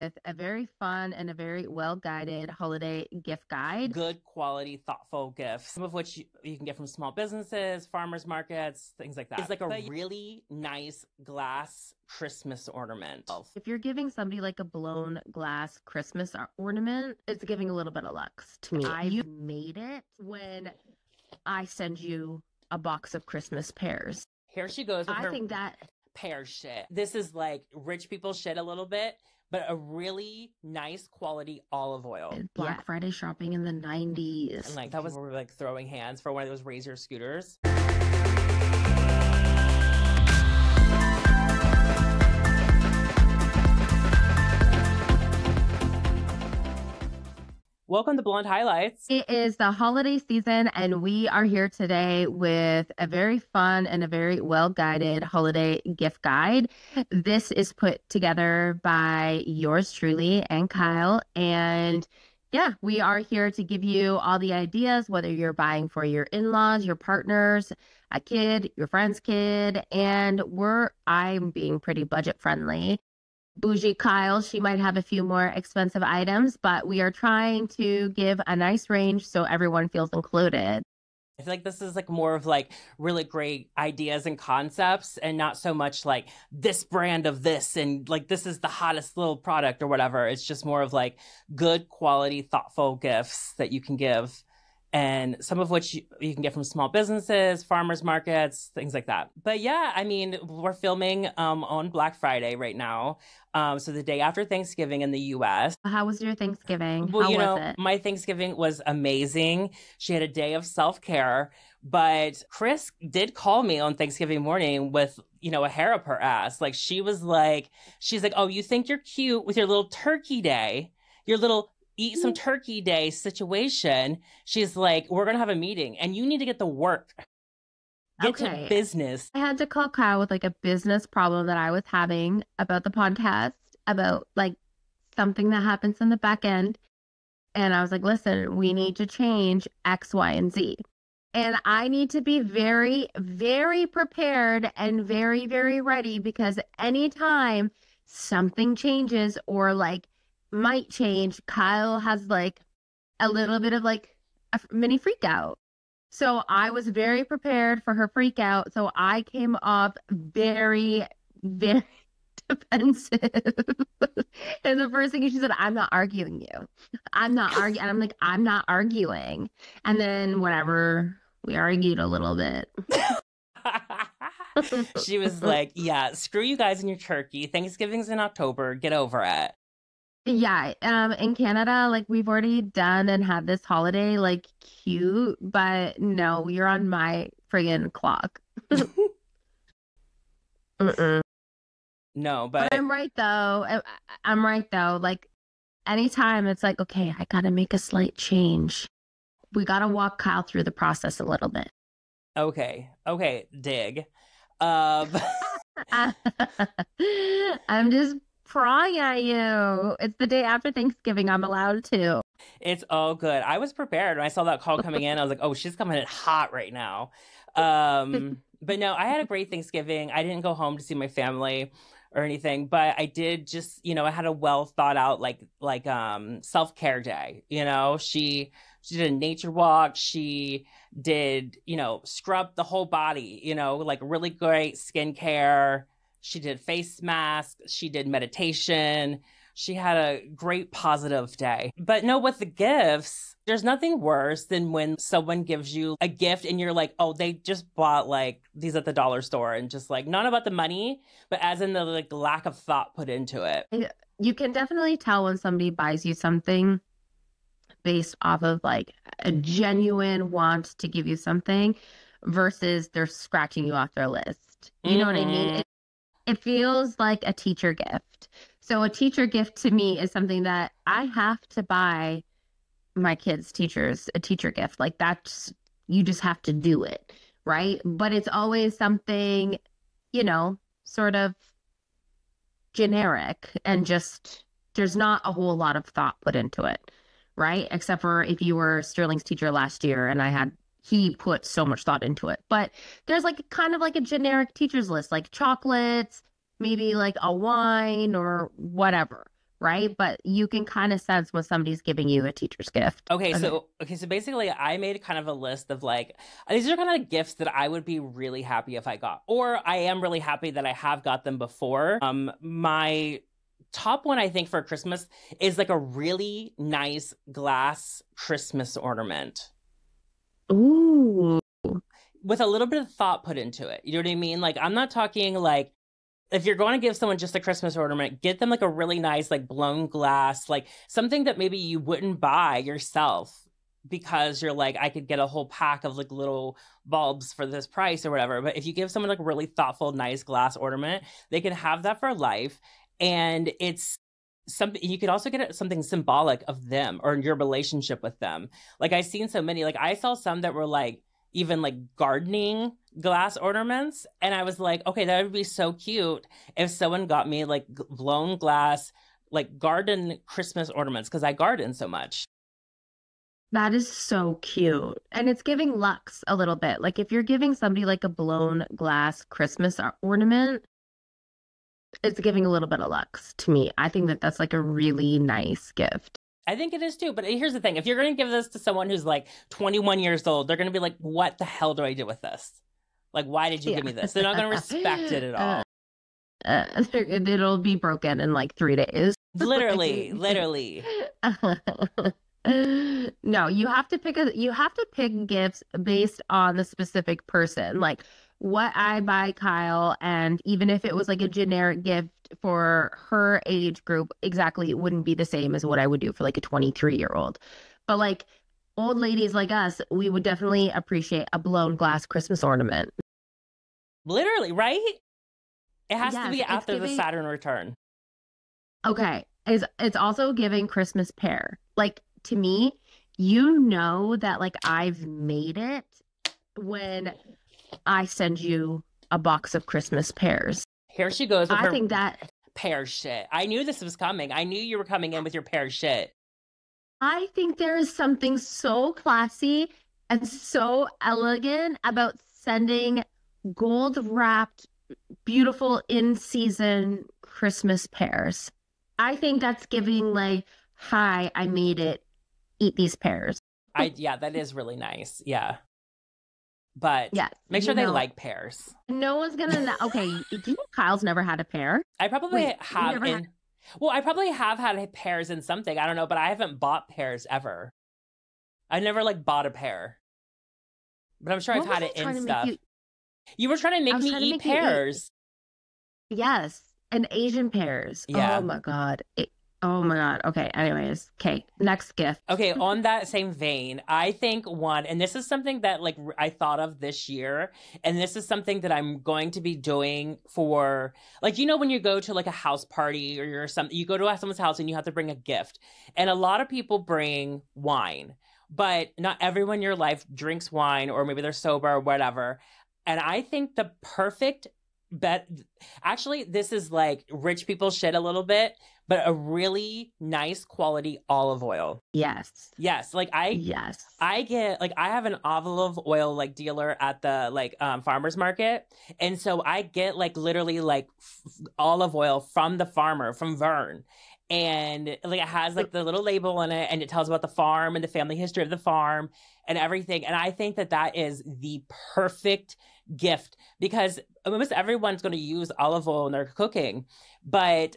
with a very fun and a very well-guided holiday gift guide. Good quality, thoughtful gifts, some of which you can get from small businesses, farmers markets, things like that. It's like a really nice glass Christmas ornament. If you're giving somebody like a blown glass Christmas ornament, it's giving a little bit of lux to me. You made it when I send you a box of Christmas pears. Here she goes with I her think that pear shit. This is like rich people shit a little bit, but a really nice quality olive oil. Black Friday shopping in the 90s. And like that was where we were like throwing hands for one of those Razor scooters. Welcome to Blonde Highlights. It is the holiday season, and we are here today with a very fun and a very well-guided holiday gift guide. This is put together by yours truly and Kyle. And yeah, we are here to give you all the ideas, whether you're buying for your in-laws, your partners, a kid, your friend's kid, and I'm being pretty budget friendly. Bougie Kyle, she might have a few more expensive items, but we are trying to give a nice range so everyone feels included. I feel like this is like more of like really great ideas and concepts and not so much like this brand of this and like this is the hottest little product or whatever. It's just more of like good quality, thoughtful gifts that you can give. And some of which you can get from small businesses, farmers markets, things like that. But yeah, I mean, we're filming on Black Friday right now. So the day after Thanksgiving in the US. How was your Thanksgiving? Well, How was it? My Thanksgiving was amazing. She had a day of self-care. But Kris did call me on Thanksgiving morning with, a hair up her ass. Like she's like, oh, you think you're cute with your little turkey day, your little eat some turkey day situation. She's like, we're going to have a meeting and you need to get to work. Get to business. I had to call Kyle with like a business problem that I was having about the podcast, about like something that happens in the back end. And I was like, listen, we need to change X, Y, and Z. And I need to be very, very prepared and very, very ready because anytime something changes or like might change, Kyle has like a little bit of like a mini freak out. So I was very prepared for her freak out. So I came off very, very defensive. And the first thing she said, I'm not arguing you. I'm not arguing. And I'm like, I'm not arguing. And then whatever, we argued a little bit. She was like, yeah, screw you guys and your turkey. Thanksgiving's in October. Get over it. Yeah, in Canada, like we've already done and had this holiday like cute, but no, you're on my friggin' clock. No, but I'm right though. I'm right though. Like anytime it's like, okay, I gotta make a slight change. We gotta walk Kyle through the process a little bit. Okay, dig. I'm just prying at you. It's the day after Thanksgiving. I'm allowed to. It's all good. I was prepared when I saw that call coming in. I was like, oh, she's coming in hot right now. But no, I had a great Thanksgiving. I didn't go home to see my family or anything, but I did just, I had a well thought out like self-care day. She did a nature walk. She did, scrub the whole body, like really great skincare. She did face masks. She did meditation. She had a great positive day. But no, with the gifts, there's nothing worse than when someone gives you a gift and you're like, oh, they just bought like these at the dollar store and just like not about the money, but as in the like lack of thought put into it. You can definitely tell when somebody buys you something based off of like a genuine want to give you something versus they're scratching you off their list. You know what I mean? It feels like a teacher gift. So a teacher gift to me is something that I have to buy my kids' teachers a teacher gift. Like that's, you just have to do it, right? But it's always something, sort of generic and just, there's not a whole lot of thought put into it, right? Except for if you were Sterling's teacher last year and he put so much thought into it. But there's like kind of like a generic teacher's list, like chocolates, maybe like a wine or whatever. right? But you can kind of sense when somebody's giving you a teacher's gift. Okay, so basically I made kind of a list of like these are kind of gifts that I would be really happy if I got, or I am really happy that I have got them before. My top one I think for Christmas is like a really nice glass Christmas ornament. Ooh. With a little bit of thought put into it. You know what I mean? Like, I'm not talking like, if you're going to give someone just a Christmas ornament, get them like a really nice, like blown glass, like something that maybe you wouldn't buy yourself because you're like, I could get a whole pack of like little bulbs for this price or whatever. But if you give someone like a really thoughtful, nice glass ornament, they can have that for life. And it's something you could also get something symbolic of them or your relationship with them. Like I've seen so many, like I saw some that were like, even like gardening glass ornaments. And I was like, okay, that would be so cute if someone got me like blown glass, like garden Christmas ornaments, because I garden so much. That is so cute. And it's giving Lux a little bit. Like if you're giving somebody like a blown glass Christmas ornament, it's giving a little bit of Lux to me. I think that that's like a really nice gift. I think it is too. But here's the thing. If you're going to give this to someone who's like 21 years old, they're going to be like, what the hell do I do with this? Like, why did you give me this? They're not going to respect it at all. It'll be broken in like 3 days. Literally. No, you have to pick gifts based on the specific person. Like what I buy Kyle, and even if it was like a generic gift for her age group, exactly, it wouldn't be the same as what I would do for like a 23-year-old. But like old ladies like us, we would definitely appreciate a blown glass Christmas ornament. Literally, right? It has to be after the Saturn return. Okay. It's also giving Christmas pear. Like to me, you know that like I've made it when I send you a box of Christmas pears. Here she goes with I think that pear shit. I knew this was coming. I knew you were coming in with your pear shit. I think there is something so classy and so elegant about sending gold wrapped, beautiful in season Christmas pears. I think that's giving like, hi, I made it. Eat these pears. Yeah, that is really nice. Yeah. But yeah, make sure they like pears. No one's gonna know. Okay, do you know Kyle's never had a pear? I probably have well, I probably have had pears in something. I don't know, but I haven't bought pears ever. I never like bought a pear. But I'm sure I've had it in stuff. You were trying to make me eat pears. Yes, and Asian pears. Yeah. Oh my God. Oh my God. Okay. Anyways. Okay. Next gift. Okay. On that same vein, I think one, and this is something that like I thought of this year, and this is something that I'm going to be doing for like, you know, when you go to like a house party or you go to someone's house and you have to bring a gift, and a lot of people bring wine, but not everyone in your life drinks wine, or maybe they're sober or whatever. And I think the perfect actually, this is like rich people shit a little bit, but a really nice quality olive oil. Yes. Like I get like, I have an olive oil like dealer at the like farmer's market. And so I get like literally like olive oil from the farmer, from Vern. And like it has like the little label on it, and it tells about the farm and the family history of the farm and everything. And I think that that is the perfect gift, because almost everyone's going to use olive oil in their cooking, but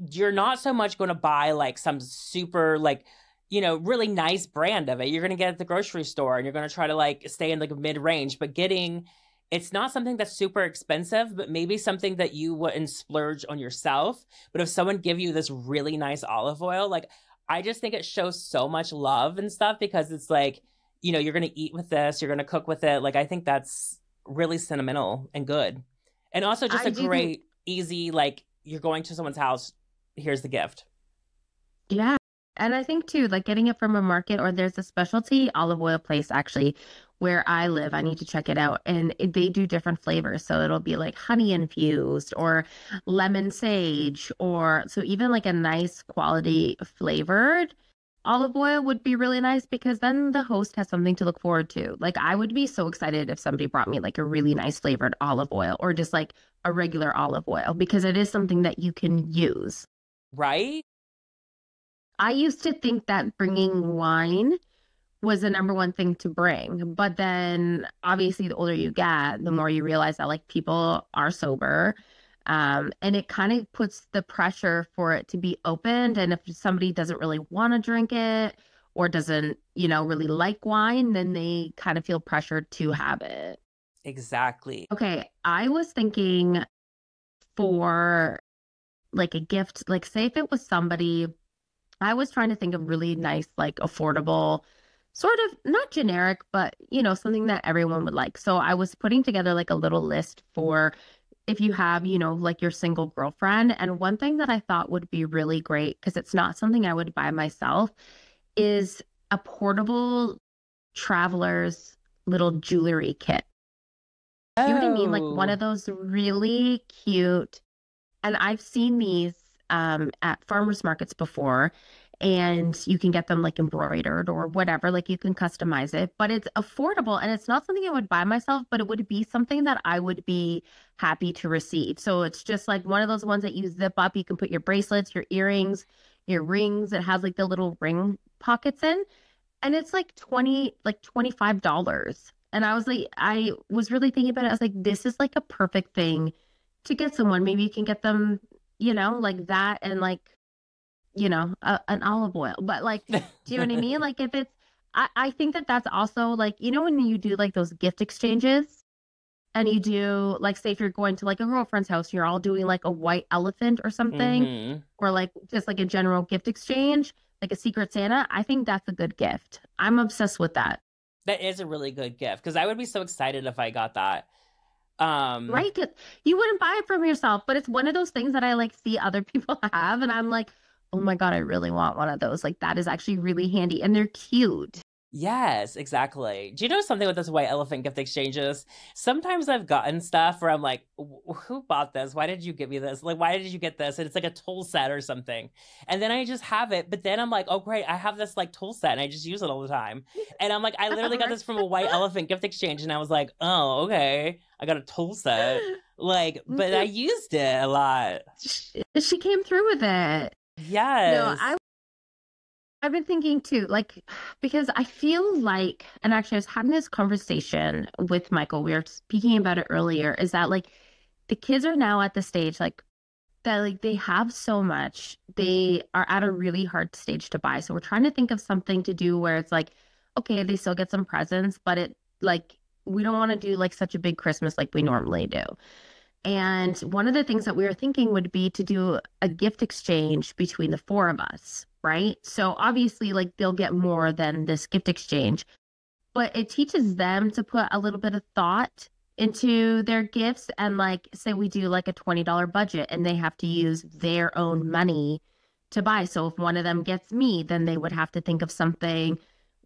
you're not so much going to buy like some super like, you know, really nice brand of it. You're going to get it at the grocery store, and you're going to try to like stay in like a mid-range, but it's not something that's super expensive, but maybe something that you wouldn't splurge on yourself. But if someone give you this really nice olive oil, like I just think it shows so much love and stuff, because it's like, you know, you're going to eat with this, you're going to cook with it. Like I think that's really sentimental and good. And also just a great, easy, like you're going to someone's house, here's the gift. Yeah. And I think too, like getting it from a market, or there's a specialty olive oil place actually where I live. I need to check it out. And they do different flavors. So it'll be like honey infused or lemon sage, or so even like a nice quality flavored olive oil would be really nice, because then the host has something to look forward to. Like I would be so excited if somebody brought me like a really nice flavored olive oil, or just like a regular olive oil, because it is something that you can use. Right? I used to think that bringing wine was the number one thing to bring. But then obviously the older you get, the more you realize that like people are sober. And it kind of puts the pressure for it to be opened. And if somebody doesn't really want to drink it or doesn't, really like wine, then they kind of feel pressured to have it. Exactly. Okay, I was thinking for like a gift, like say if it was somebody, I was trying to think of really nice, like affordable, sort of not generic, but something that everyone would like. So I was putting together like a little list for if you have, like your single girlfriend. And one thing that I thought would be really great, because it's not something I would buy myself, is a portable traveler's little jewelry kit. You know what I mean? Like one Oh, of those really cute, and I've seen these at farmers markets before, and you can get them like embroidered or whatever, like you can customize it, but it's affordable and it's not something I would buy myself, but it would be something that I would be happy to receive. So it's just like one of those ones that you zip up, you can put your bracelets, your earrings, your rings. It has like the little ring pockets in, and it's like $25. And I was really thinking about it. I was like, this is like a perfect thing to get someone. Maybe you can get them, like that and like, an olive oil. But like, do you know what I mean? Like if it's, I think that that's also like, when you do like those gift exchanges and you do like, say if you're going to like a girlfriend's house, you're all doing like a white elephant or something, mm-hmm. or like just like a general gift exchange, like a Secret Santa. I think that's a good gift. I'm obsessed with that. That is a really good gift because I would be so excited if I got that. Um, Right? 'Cause you wouldn't buy it from yourself, but it's one of those things that I like see other people have, and I'm like, oh my God, I really want one of those. Like that is actually really handy, and they're cute. yes, exactly. Do you know something with this white elephant gift exchanges? Sometimes I've gotten stuff where I'm like, Who bought this? Why did you give me this? Like, why did you get this?" And it's like a tool set or something. And then I just have it. But then I'm like, oh, great. I have this like tool set and I just use it all the time. And I'm like, I literally got Right? this from a white elephant gift exchange. And I was like, oh, okay. I got a tool set. Like, but I used it a lot. She came through with it. No, Yes. I've been thinking too, like, because I feel like, and actually I was having this conversation with Michael. We were speaking about it earlier, is that like the kids are now at the stage like that, like they have so much, they are at a really hard stage to buy. So we're trying to think of something to do where it's like, okay, they still get some presents, but it like we don't want to do like such a big Christmas like we normally do. And one of the things that we were thinking would be to do a gift exchange between the four of us, right? So obviously, like they'll get more than this gift exchange, but it teaches them to put a little bit of thought into their gifts. And like, say we do like a $20 budget and they have to use their own money to buy. So if one of them gets me, then they would have to think of something,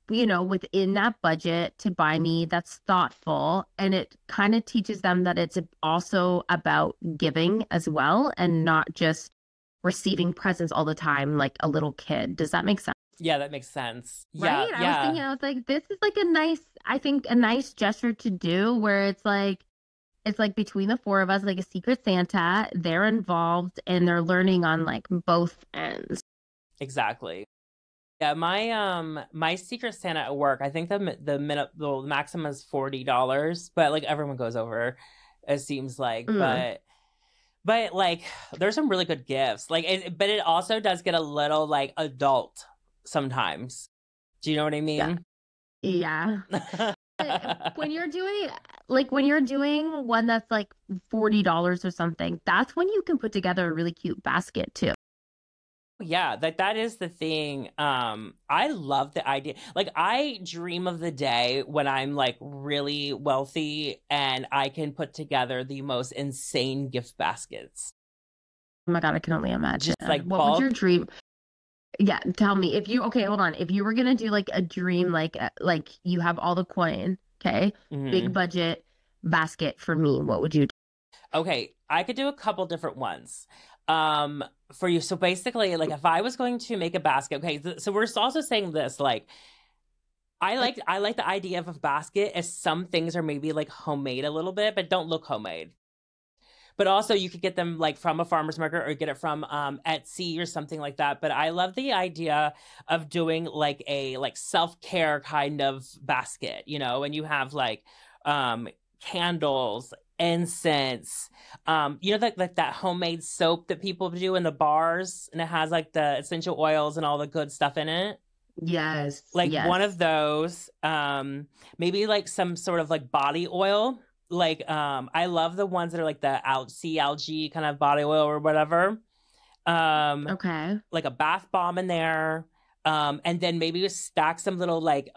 within that budget to buy me that's thoughtful. And it kind of teaches them that it's also about giving as well and not just receiving presents all the time like a little kid. Does that make sense? Yeah, that makes sense. Yeah, Right? yeah. I was like, this is like I think a nice gesture to do where it's like between the four of us, like a Secret Santa, they're involved and they're learning on like both ends. Exactly. Yeah, my Secret Santa at work, I think the maximum is $40, but like everyone goes over, it seems like. Mm, But like there's some really good gifts. But it also does get a little like adult sometimes. Do you know what I yeah. mean? Yeah. When you're doing when you're doing one that's like $40 or something, that's when you can put together a really cute basket too. Yeah, that is the thing. I love the idea. Like I dream of the day when I'm like really wealthy and I can put together the most insane gift baskets. Oh my God, I can only imagine. Just like What would your bulk. dream? Yeah, tell me if you okay, hold on. If you were gonna do like a dream, like you have all the coin, okay, big Hmm. budget basket for me, what would you do? Okay, I could do a couple different ones. Um, for you. So basically, like if I was going to make a basket, okay, so we're also saying this, like I like the idea of a basket as some things are maybe like homemade a little bit, but don't look homemade. But also you could get them like from a farmer's market or get it from Etsy or something like that. But I love the idea of doing like a like self-care kind of basket, you know, and you have like candles, incense, you know, like that homemade soap that people do in the bars, and it has like the essential oils and all the good stuff in it. Yes. Like Yes. one of those, maybe like some sort of like body oil. Like I love the ones that are like the sea algae kind of body oil or whatever. Okay. Like a bath bomb in there. And then maybe just stack some little like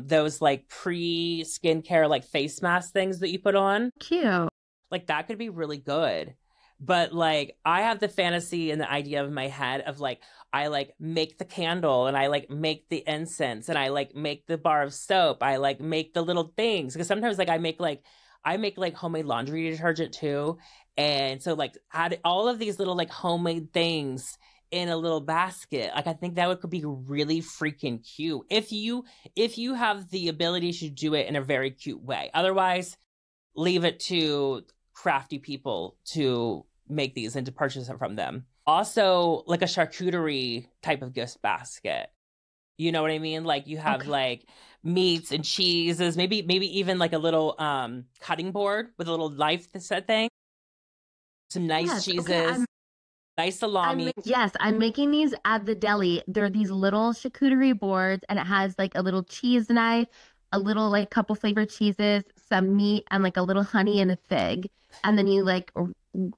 those like pre skincare like face mask things that you put on. Cute. Like that could be really good. But like I have the fantasy and the idea of my head of like I like make the candle and I like make the incense and I like make the bar of soap. I like make the little things because sometimes like I make like homemade laundry detergent too. And so like add all of these little like homemade things in a little basket. Like I think that could be really freaking cute if you have the ability to do it in a very cute way. Otherwise, leave it to crafty people to make these and to purchase it from them. Also, like a charcuterie type of gift basket. You know what I mean? Like you have like meats and cheeses, maybe even like a little cutting board with a little knife set thing. Some nice cheeses. Nice salami. I'm making these at the deli. They're these little charcuterie boards, and it has like a little cheese knife, a little like couple flavored cheeses, some meat, and like a little honey and a fig. And then you like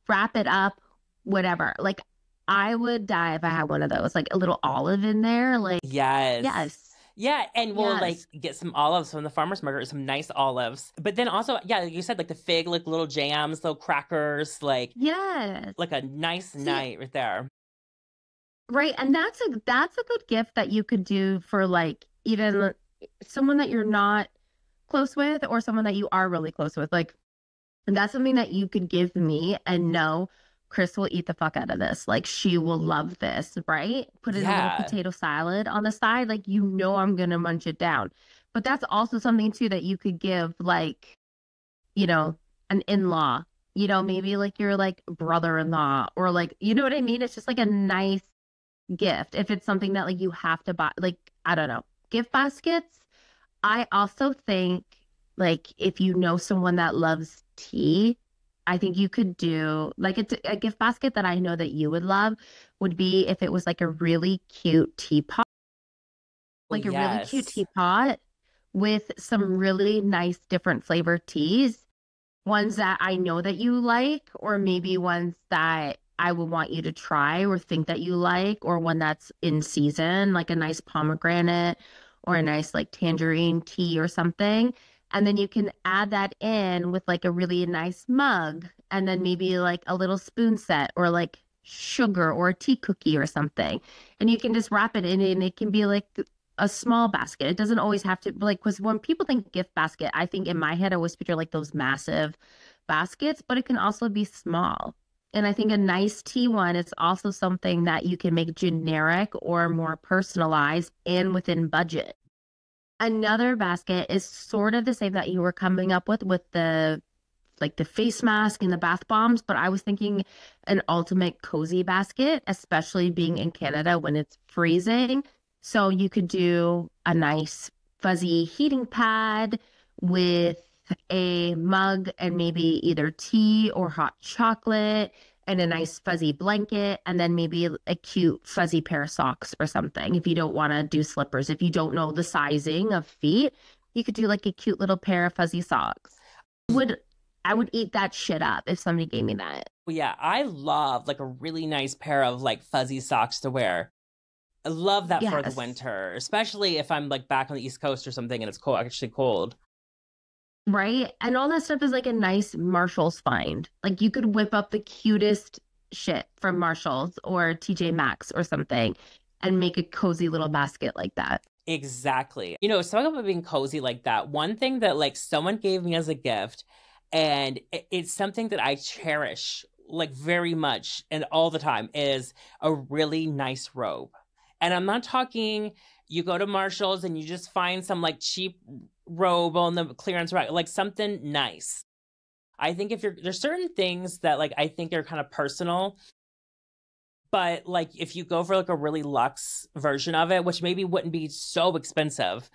wrap it up, whatever. Like I would die if I had one of those, like a little olive in there. Like yes. Yeah, and we'll like get some olives from the farmer's market, some nice olives. But then also, yeah, like you said, like the fig, like little jams, little crackers, like like a nice night right there. Right, and that's a good gift that you could do for like even someone that you're not close with or someone that you are really close with. Like, and that's something that you could give me and know Kris will eat the fuck out of this. Like she will love this, right? Put it in a little potato salad on the side. Like, you know, I'm going to munch it down. But that's also something too that you could give like, you know, an in-law, you know, maybe like your like brother-in-law or like, you know what I mean? It's just like a nice gift. If it's something that like you have to buy, like, I don't know, gift baskets. I also think like if you know someone that loves tea, I think you could do like a gift basket that I know that you would love would be if it was like a really cute teapot, like a really cute teapot with some really nice different flavored teas, ones that I know that you like, or maybe ones that I would want you to try or think that you like, or one that's in season, like a nice pomegranate or a nice like tangerine tea or something. And then you can add that in with like a really nice mug and then maybe like a little spoon set or like sugar or a tea cookie or something. And you can just wrap it in and it can be like a small basket. It doesn't always have to like, because when people think gift basket, I think in my head, I always picture like those massive baskets, but it can also be small. And I think a nice tea one is also something that you can make generic or more personalized and within budget. Another basket is sort of the same that you were coming up with the like the face mask and the bath bombs, but I was thinking an ultimate cozy basket, especially being in Canada when it's freezing. So you could do a nice fuzzy heating pad with a mug and maybe either tea or hot chocolate and a nice fuzzy blanket, and then maybe a cute fuzzy pair of socks or something. If you don't want to do slippers, if you don't know the sizing of feet, you could do like a cute little pair of fuzzy socks. I would eat that shit up if somebody gave me that. Well, yeah, I love like a really nice pair of like fuzzy socks to wear. I love that for the winter, especially if I'm like back on the East Coast or something and it's cold, actually cold. Right? And all that stuff is like a nice Marshall's find. Like you could whip up the cutest shit from Marshall's or TJ Maxx or something and make a cozy little basket like that. Exactly. You know, talking about being cozy like that, one thing that like someone gave me as a gift, and it's something that I cherish like very much and all the time, is a really nice robe. And I'm not talking you go to Marshall's and you just find some like cheap robe on the clearance rack, like something nice. I think if there's certain things that like I think are kind of personal, but like if you go for like a really luxe version of it, which maybe wouldn't be so expensive,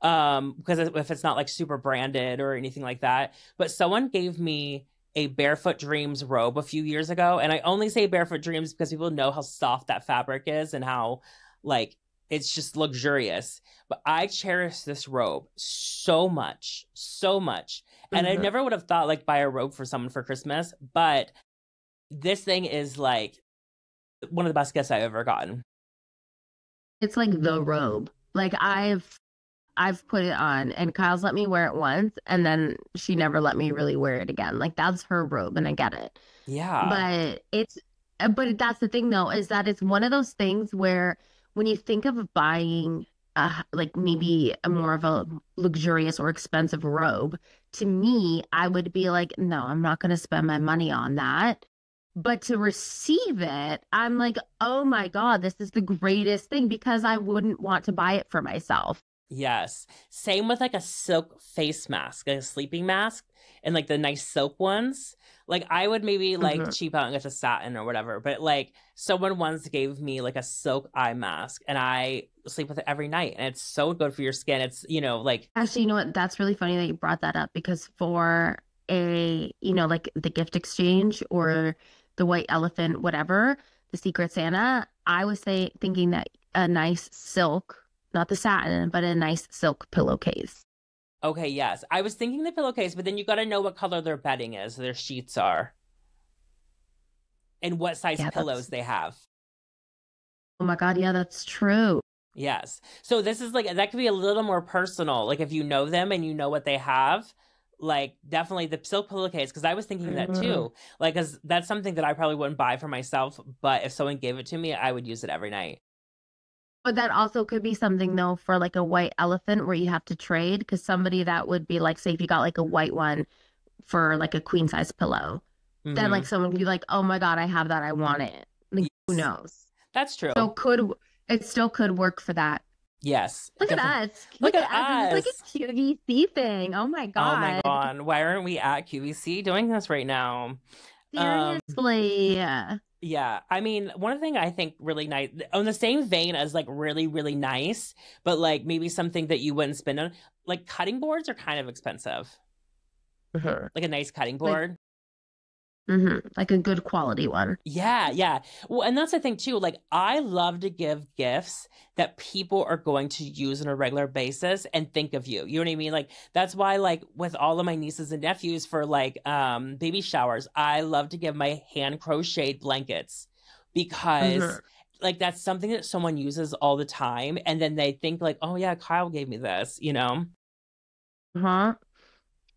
because if it's not like super branded or anything like that. But someone gave me a Barefoot Dreams robe a few years ago, and I only say Barefoot Dreams because people know how soft that fabric is and how like it's just luxurious. But I cherish this robe so much, so much. And I never would have thought like buy a robe for someone for Christmas, but this thing is like one of the best gifts I've ever gotten. It's like the robe. Like I've put it on and Kyle's let me wear it once and then she never let me really wear it again. Like that's her robe and I get it. Yeah. But that's the thing though, is that it's one of those things where when you think of buying like maybe a more of a luxurious or expensive robe, to me, I would be like, no, I'm not going to spend my money on that. But to receive it, I'm like, oh my God, this is the greatest thing because I wouldn't want to buy it for myself. Yes. Same with like a silk face mask, like a sleeping mask, and like the nice silk ones. Like I would maybe like cheap out and get the satin or whatever, but like someone once gave me like a silk eye mask and I sleep with it every night and it's so good for your skin. It's, like Actually, you know what? That's really funny that you brought that up because for like the gift exchange or the white elephant, whatever, the Secret Santa, I was thinking that a nice silk, not the satin, but a nice silk pillowcase. Okay, yes. I was thinking the pillowcase, but then you got to know what color their bedding is, their sheets are, and what size pillows they have. Oh my God, yeah, that's true. Yes. So this is like, that could be a little more personal. Like if you know them and you know what they have, like definitely the silk pillowcase, because I was thinking that too. Like, because that's something that I probably wouldn't buy for myself, but if someone gave it to me, I would use it every night. But that also could be something though for like a white elephant where you have to trade because somebody that would be like, say if you got like a white one for like a queen size pillow, then like someone would be like, oh my God, I have that. I want it. Like, who knows? That's true. So it still could work for that. Yes. Look at us. Look at us. It's like a QVC thing. Oh my God. Oh my God. Why aren't we at QVC doing this right now? Seriously. Yeah. I mean, one thing I think really nice, on the same vein as like really, really nice, but like maybe something that you wouldn't spend on, like cutting boards are kind of expensive. Like a nice cutting board. Like a good quality one. Yeah, yeah. Well, and that's the thing too. Like, I love to give gifts that people are going to use on a regular basis and think of you. You know what I mean? Like, that's why, like, with all of my nieces and nephews for like baby showers, I love to give my hand crocheted blankets because like that's something that someone uses all the time, and then they think like, oh yeah, Kyle gave me this,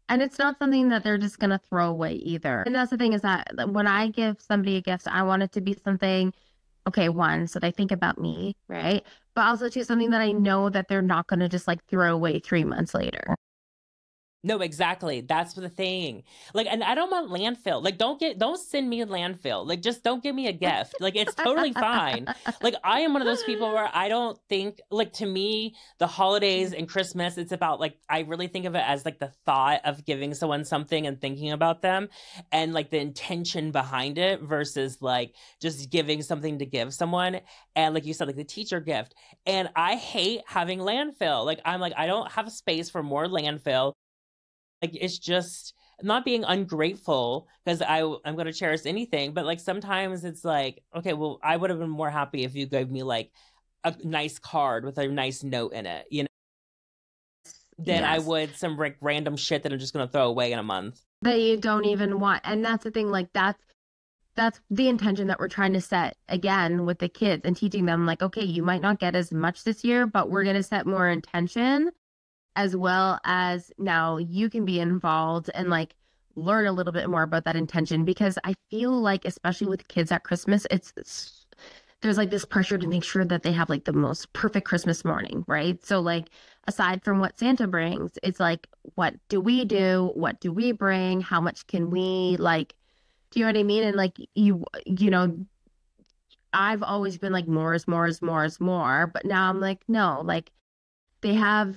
And it's not something that they're just going to throw away either. And that's the thing is that when I give somebody a gift, I want it to be something, okay, one, so they think about me, right? But also to something that I know that they're not going to just like throw away 3 months later. No, exactly. That's the thing. Like, and I don't want landfill. Like, don't send me a landfill. Like, just don't give me a gift. Like, it's totally fine. Like, I am one of those people where I don't think, like, to me, the holidays and Christmas, it's about, like, I really think of it as, like, the thought of giving someone something and thinking about them and, like, the intention behind it versus, like, just giving something to give someone. And, like you said, like, the teacher gift. And I hate having landfill. Like, I'm like, I don't have space for more landfill. Like, it's just not being ungrateful because I'm going to cherish anything. But like sometimes it's like, okay, well, I would have been more happy if you gave me like a nice card with a nice note in it, than I would some like random shit that I'm just going to throw away in a month. That you don't even want. And that's the thing, like that's the intention that we're trying to set again with the kids and teaching them like, okay, you might not get as much this year, but we're going to set more intention. As well as now you can be involved and like learn a little bit more about that intention because I feel like especially with kids at Christmas there's like this pressure to make sure that they have like the most perfect Christmas morning, right? So like aside from what Santa brings, it's like what do we do? What do we bring? How much can we like, do you know what I mean? And like you know, I've always been like more is more is more is more, but now I'm like no, like they have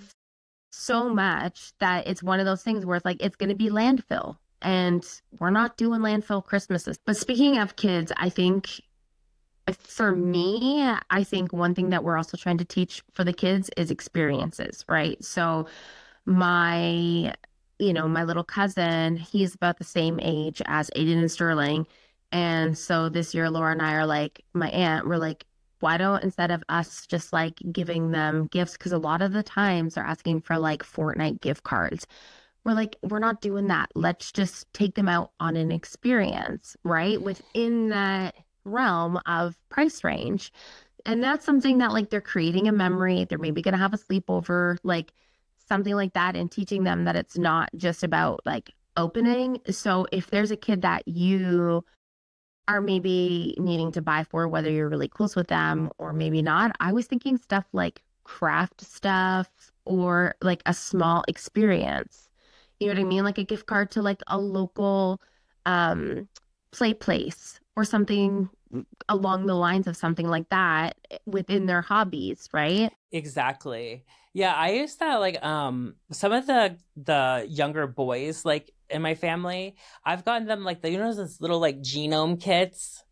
so much that it's one of those things where it's like it's going to be landfill. And we're not doing landfill Christmases. But speaking of kids, I think for me, I think one thing that we're also trying to teach for the kids is experiences, right? So my, my little cousin, he's about the same age as Aiden and Sterling. And so this year, Laura and I are like, my aunt, we're like, why don't instead of us just like giving them gifts, because a lot of the times they're asking for like Fortnite gift cards. We're like, we're not doing that. Let's just take them out on an experience, right? Within that realm of price range. And that's something that like they're creating a memory. They're maybe going to have a sleepover, like something like that, and teaching them that it's not just about like opening. So if there's a kid that you are maybe needing to buy for, whether you're really close with them or maybe not, I was thinking stuff like craft stuff or like a small experience. You know what I mean? Like a gift card to like a local play place or something along the lines of something like that within their hobbies, right? Exactly. Yeah, I used to like some of the younger boys like in my family, I've gotten them like those little like genome kits.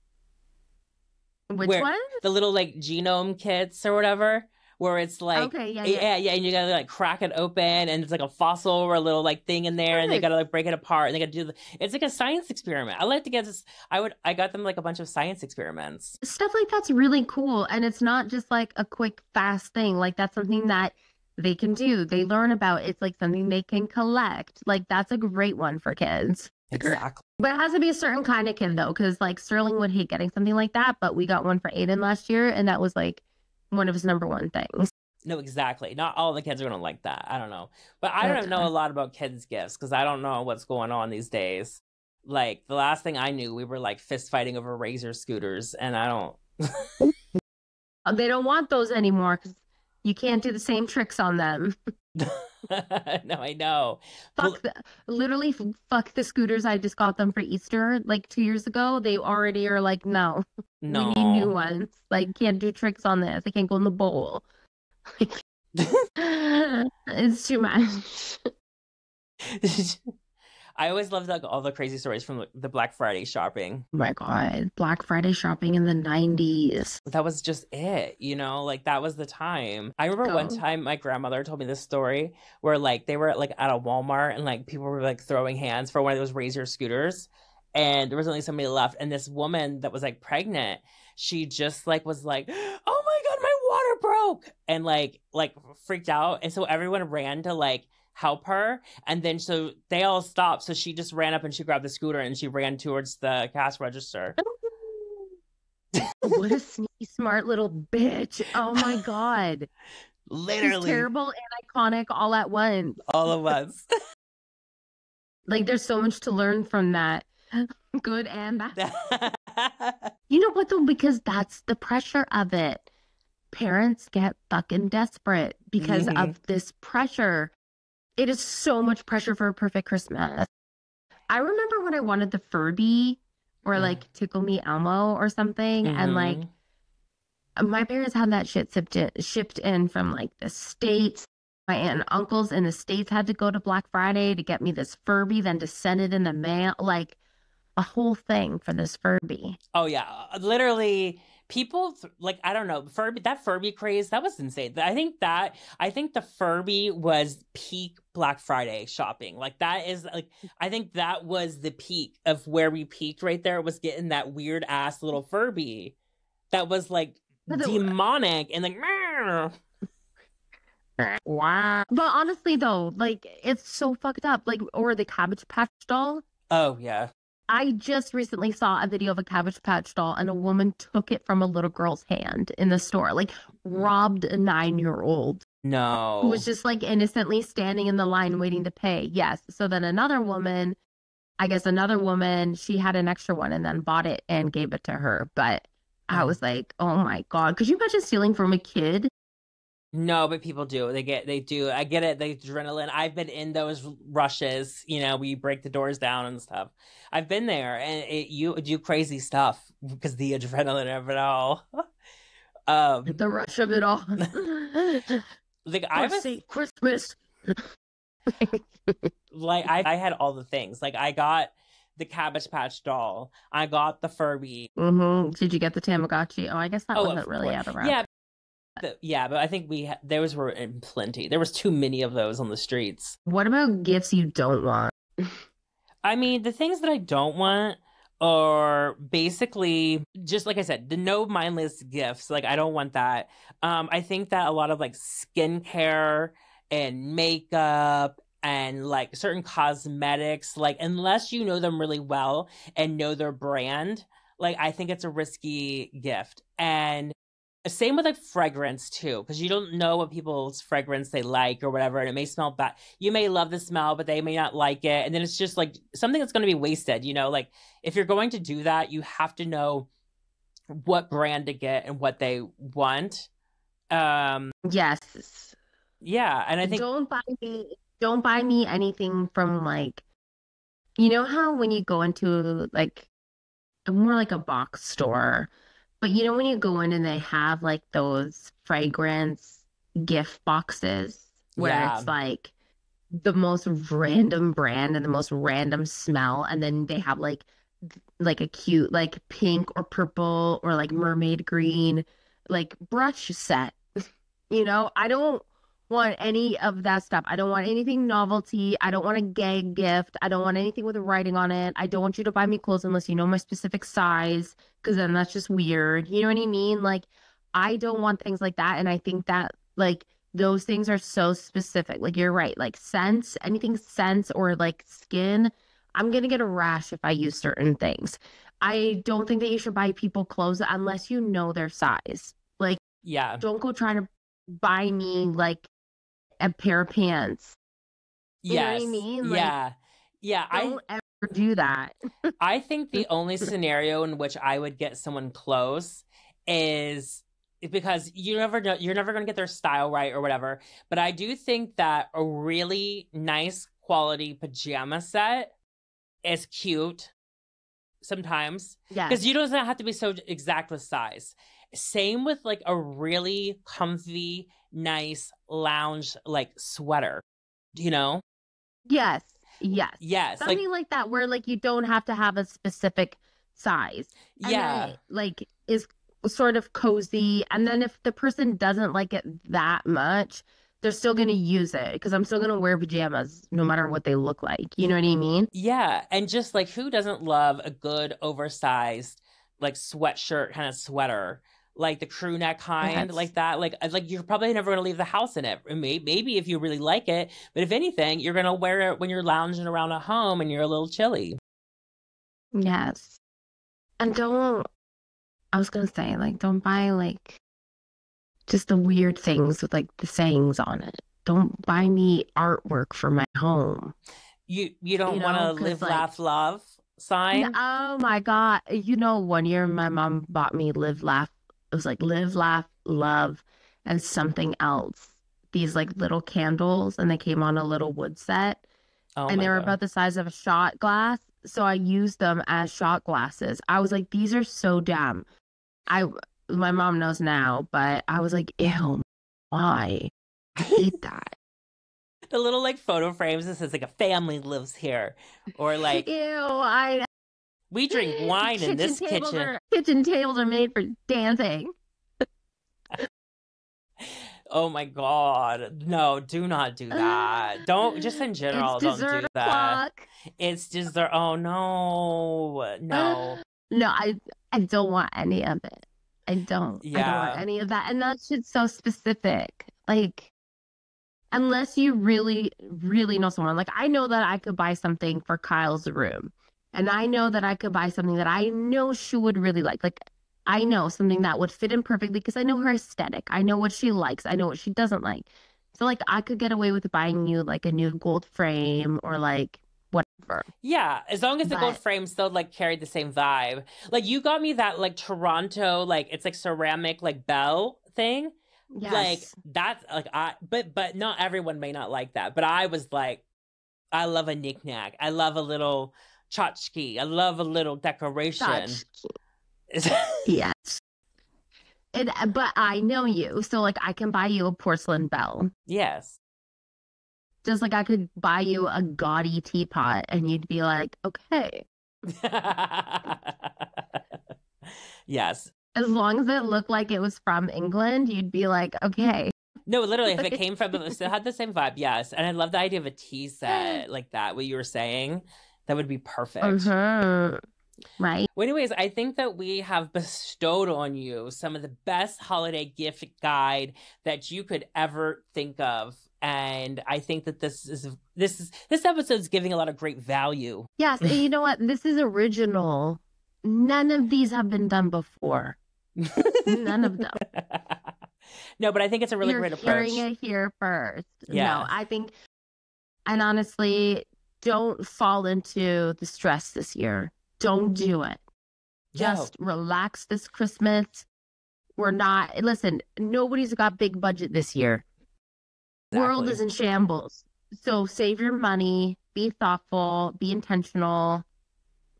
Which one? The little like genome kits or whatever, where it's like okay, yeah, and you gotta like crack it open and it's like a fossil or a little like thing in there, and they gotta like break it apart and they gotta do it's like a science experiment. I like to get this. I got them like a bunch of science experiments. Stuff like that's really cool, and it's not just like a quick fast thing. Like that's something that they can do. They learn about. It's like something they can collect. Like that's a great one for kids. Exactly. But it has to be a certain kind of kid though, because like Sterling would hate getting something like that. But we got one for Aiden last year, and that was like one of his number one things. No, exactly. Not all the kids are gonna like that. I don't know, but I don't know a lot about kids' gifts because I don't know what's going on these days. Like the last thing I knew, we were like fist fighting over Razor scooters, and I don't. They don't want those anymore because you can't do the same tricks on them. No, I know. Literally, fuck the scooters. I just got them for Easter like 2 years ago. They already are like, no, we need new ones. Like, can't do tricks on this. I can't go in the bowl. It's too much. I always loved like all the crazy stories from the Black Friday shopping. Oh my God, Black Friday shopping in the 90s. That was just it, like that was the time. I remember one time my grandmother told me this story where like they were like at a Walmart and like people were like throwing hands for one of those Razor scooters, and there was only somebody left, and this woman that was like pregnant, she just like was like, oh my God, my water broke, and like freaked out, and so everyone ran to like help her, and then so they all stopped, so she just ran up and she grabbed the scooter and she ran towards the cash register. What a sneaky smart little bitch. Oh my God. Literally. She's terrible and iconic all at once. All at once. Like there's so much to learn from that. Good and bad. You know what though? Because that's the pressure of it. Parents get fucking desperate because of this pressure. It is so much pressure for a perfect Christmas. I remember when I wanted the Furby or like Tickle Me Elmo or something, and like my parents had that shit shipped in from like the States. My aunt and uncles in the States had to go to Black Friday to get me this Furby, then to send it in the mail, like a whole thing for this Furby. Oh yeah, literally. People like, I don't know, Furby craze, that was insane. I think the Furby was peak Black Friday shopping. Like that is like, I think that was the peak of where we peaked right there, was getting that weird ass little Furby that was like demonic and like wow. But honestly though, like it's so fucked up. Like, or the Cabbage Patch doll. Oh yeah. I just recently saw a video of a Cabbage Patch doll and a woman took it from a little girl's hand in the store, like robbed a 9-year-old. No. Who was just like innocently standing in the line waiting to pay. Yes. So then another woman, she had an extra one and then bought it and gave it to her. But I was like, oh my God. Could you imagine stealing from a kid? No, but people do. They do. I get it. The adrenaline. I've been in those rushes. We break the doors down and stuff. I've been there, and you do crazy stuff because the adrenaline of it all. The rush of it all. Like I was say Christmas. Like I had all the things. Like I got the Cabbage Patch doll. I got the Furby. Did you get the Tamagotchi? Oh, I guess that Oh, wasn't of really course. out around. Yeah, yeah, but I think those were in plenty. There was too many of those on the streets. What about gifts you don't want? I mean, the things that I don't want are basically just like I said, the no mindless gifts. Like I don't want that. I think that a lot of like skincare and makeup and like certain cosmetics, like unless you know them really well and know their brand, like I think it's a risky gift. And same with like fragrance too, because you don't know what people's fragrance they like or whatever, and it may smell bad. You may love the smell, but they may not like it, and then it's just like something that's going to be wasted. You know, like if you're going to do that, you have to know what brand to get and what they want. Yes. Yeah, and I think Don't buy me anything from like, you know how when you go into like more like a box store, but you know when you go in and they have like those fragrance gift boxes where yeah, it's like the most random brand and the most random smell, and then they have like a cute like pink or purple or like mermaid green like brush set. You know, I don't want any of that stuff. I don't want anything novelty. I don't want a gag gift. I don't want anything with a writing on it. I don't want you to buy me clothes unless you know my specific size, because then that's just weird. You know what I mean? Like, I don't want things like that. And I think that, like, those things are so specific. Like, you're right. Like, scents, anything scents or like skin, I'm going to get a rash if I use certain things. I don't think that you should buy people clothes unless you know their size. Like, yeah, don't go trying to buy me like a pair of pants. You know what I yes, mean? Like, yeah, yeah. don't ever do that. I think the only scenario in which I would get someone close is because you never know, you're never going to get their style right or whatever. But I do think that a really nice quality pajama set is cute sometimes Yes. because you don't have to be so exact with size. Same with like a really comfy, nice lounge like sweater, you know? Yes. Yes. Yes, Something like that where like you don't have to have a specific size. And yeah. then, like is sort of cozy. And then if the person doesn't like it that much, they're still going to use it because I'm still going to wear pajamas no matter what they look like. You know what I mean? Yeah, and just like who doesn't love a good oversized like sweatshirt kind of sweater, like the crew neck kind, Yes. like that. Like you're probably never gonna leave the house in it. Maybe if you really like it, but if anything, you're gonna wear it when you're lounging around at home and you're a little chilly. Yes. And I was going to say, like, don't buy like just the weird things with like the sayings on it. Don't buy me artwork for my home. You don't You want know, to because live, like, laugh, love sign. oh my God. You know, one year my mom bought me live, laugh. It was like live, laugh, love, and something else. These like little candles, and they came on a little wood set, Oh and my they were God. about the size of a shot glass. So I used them as shot glasses. I was like, these are so dumb. I My mom knows now, but I was like, ew, why? I hate that. The little like photo frames that says like a family lives here, or like Ew, I we drink wine in this kitchen. Kitchen tables are made for dancing. Oh my God. No, do not do that. Don't, just in general, It's don't do dessert that. o'clock. It's just there. Oh no. No. No, I don't want any of it. I don't. I don't want Yeah. any of that. And that shit's so specific. Like, unless you really, really know someone. Like, I know that I could buy something for Kyle's room. And I know that I could buy something that I know she would really like. Like, I know something that would fit in perfectly because I know her aesthetic. I know what she likes. I know what she doesn't like. So, like, I could get away with buying you like a new gold frame or like whatever. Yeah. As long as the gold But frame still like carried the same vibe. Like you got me that like Toronto, like it's like ceramic, like bell thing. Like yes, that's like but not everyone may not like that. But I was like, I love a knickknack. I love a little tchotchke. I love a little decoration. such, yes. But I know you. So, like, I can buy you a porcelain bell. Yes. Just like I could buy you a gaudy teapot and you'd be like, okay. Yes. As long as it looked like it was from England, you'd be like, okay. No, literally, if it came from, it still had the same vibe, yes. And I love the idea of a tea set like that, what you were saying. That would be perfect. Right. Well, anyways, I think that we have bestowed on you some of the best holiday gift guide that you could ever think of. And I think that this episode's giving a lot of great value. Yes, and you know what? This is original. None of these have been done before. None of them. No, but I think it's a really great approach. You're hearing it here first. Yeah. No, I think, and honestly, don't fall into the stress this year. Don't do it. Just relax this Christmas. Listen, nobody's got big budget this year. Exactly. World is in shambles. So save your money, be thoughtful, be intentional.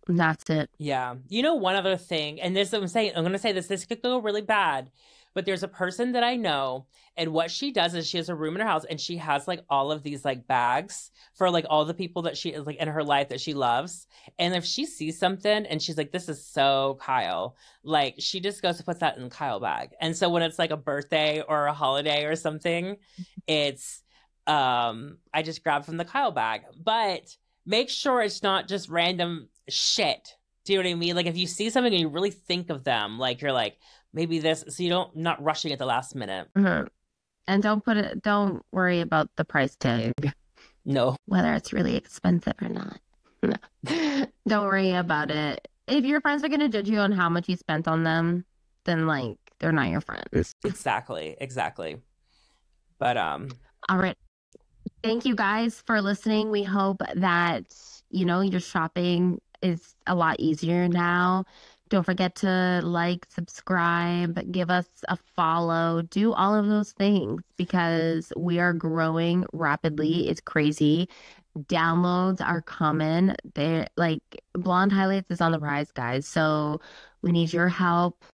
And that's it. Yeah. You know, one other thing, and I'm going to say this could go really bad, but there's a person that I know, and what she does is she has a room in her house and she has like all of these like bags for like all the people that she is like in her life that she loves. And if she sees something and she's like, this is so Kyle, like she just goes and puts that in the Kyle bag. And so when it's like a birthday or a holiday or something, it's, I just grab from the Kyle bag, but make sure it's not just random shit. Do you know what I mean? Like if you see something and you really think of them, like you're like, maybe this, so you not rushing at the last minute. Mm-hmm. And don't worry about the price tag. No. Whether it's really expensive or not. No. Don't worry about it. If your friends are going to judge you on how much you spent on them, then like, they're not your friends. Exactly. But, all right. Thank you guys for listening. We hope that, your shopping is a lot easier now. Don't forget to like, subscribe, give us a follow, do all of those things because we are growing rapidly. It's crazy. Downloads are coming. They're like Blonde Highlights is on the rise, guys. So we need your help.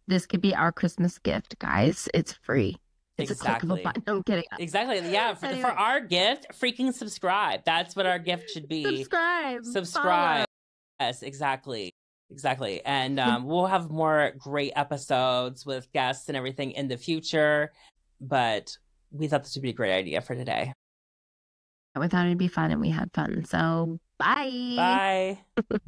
This could be our Christmas gift, guys. It's free. It's exactly. a click of a button. I'm kidding. Exactly. Yeah. For our gift, freaking subscribe. That's what our gift should be. Subscribe. Follow. Yes, exactly. And we'll have more great episodes with guests and everything in the future. But we thought this would be a great idea for today. We thought it'd be fun and we had fun. So bye. Bye.